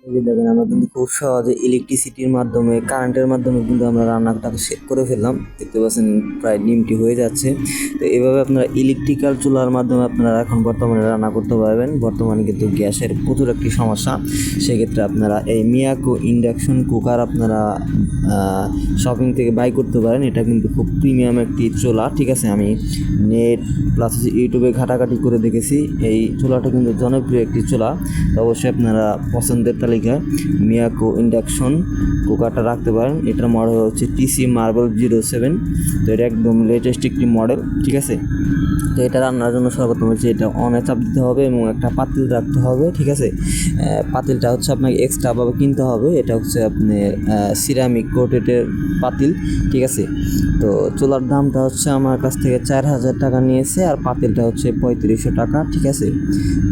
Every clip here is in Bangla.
এই যে দেখেন আমরা কিন্তু খুব সহজে ইলেকট্রিসিটির মাধ্যমে কারেন্টের মাধ্যমে কিন্তু আমরা রান্নাটাকে সেট করে ফেললাম। দেখতে পাচ্ছেন প্রায় ডিমটি হয়ে যাচ্ছে। তো এভাবে আপনারা ইলেকট্রিক্যাল চুলার মাধ্যমে আপনারা এখন বর্তমানে রান্না করতে পারবেন। বর্তমানে কিন্তু গ্যাসের প্রচুর একটি সমস্যা, সেক্ষেত্রে আপনারা এই মিয়াকো ইন্ডাকশন কুকার আপনারা শপিং থেকে বাই করতে পারেন। এটা কিন্তু খুব প্রিমিয়াম একটি চুলা, ঠিক আছে। আমি নেট প্লাস ইউটিউবে ঘাটাঘাটি করে দেখেছি, এই চুলাটা কিন্তু জনপ্রিয় একটি চুলা। তো অবশ্যই আপনারা পছন্দের তালিকায় মিয়াকো ইন্ডাকশন কুকারটা রাখতে পারেন। এটার মডেল হচ্ছে TC Marble 07। তো এটা একদম লেটেস্ট একটি মডেল, ঠিক আছে। তো এটা রান্নার জন্য সর্বপ্রথম হচ্ছে এটা অনে চাপ দিতে হবে এবং একটা পাতিল রাখতে হবে, ঠিক আছে। পাতিলটা হচ্ছে আপনাকে এক্সট্রাভাবে কিনতে হবে। এটা হচ্ছে আপনার সিরামিক কোটেডের পাতিল, ঠিক আছে। তো চুলার দামটা হচ্ছে আমার কাছ থেকে 4000 টাকা নিয়েছে, আর পাতিলটা হচ্ছে 3500 টাকা, ঠিক আছে।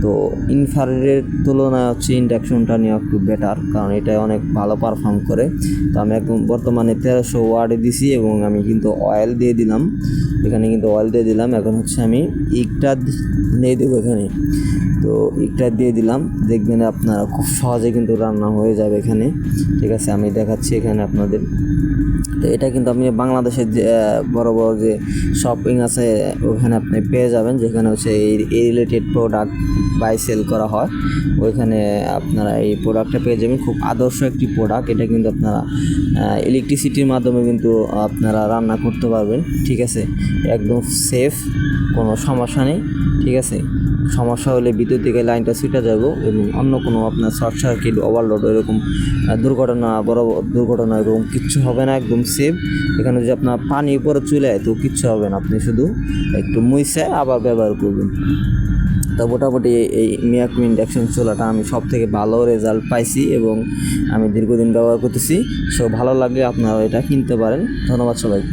তো ইনফ্রারেডের তুলনায় হচ্ছে ইন্ডাকশনটা নেওয়া একটু বেটার, কারণ এটা অনেক ভালো পারফর্ম করে। তো আমি এখন বর্তমানে 1300 ওয়াটে দিছি এবং আমি কিন্তু অয়েল দিয়ে দিলাম এখানে, কিন্তু অয়েল দিয়ে দিলাম। এখন হচ্ছে আমি ইকটা দিয়ে দেবো এখানে। তো ইকটা দিয়ে দিলাম, দেখবেন আপনারা খুব সহজে কিন্তু রান্না হয়ে যাবে এখানে, ঠিক আছে। আমি দেখাচ্ছি এখানে আপনাদের। তো এটা কিন্তু আপনি বাংলাদেশের যে বড় বড় যে শপিং আছে ওখানে আপনি পেয়ে যাবেন, যেখানে হচ্ছে এই রিলেটেড প্রোডাক্ট বাই সেল করা হয়। ওইখানে আপনারা এই প্রোডাক্টটা পেয়ে যাবেন। খুব আদর্শ একটি প্রোডাক্ট। এটা কিন্তু আপনারা ইলেকট্রিসিটির মাধ্যমে কিন্তু আপনারা রান্না করতে পারবেন, ঠিক আছে। একদম সেফ, কোনো সমস্যা নেই, ঠিক আছে। সমস্যা হলে বিদ্যুৎ থেকে লাইনটা ছুটে যাবো এবং অন্য কোনো আপনার শর্ট সার্কিট, ওভারলোড এরকম বড় দুর্ঘটনা এরকম কিচ্ছু হবে না, একদম সেফ। এখানে যদি আপনার পানি উপরে চলে যায় তো কিচ্ছু হবে না, আপনি শুধু একটু মুছে আবার ব্যবহার করবেন। তো মোটামুটি এই মিয়াকো ইন্ডাকশন চুলাটা আমি সব থেকে ভালো রেজাল্ট পাইছি এবং আমি দীর্ঘদিন ব্যবহার করতেছি। সো ভালো লাগলে আপনারা এটা কিনতে পারেন। ধন্যবাদ সবাইকে।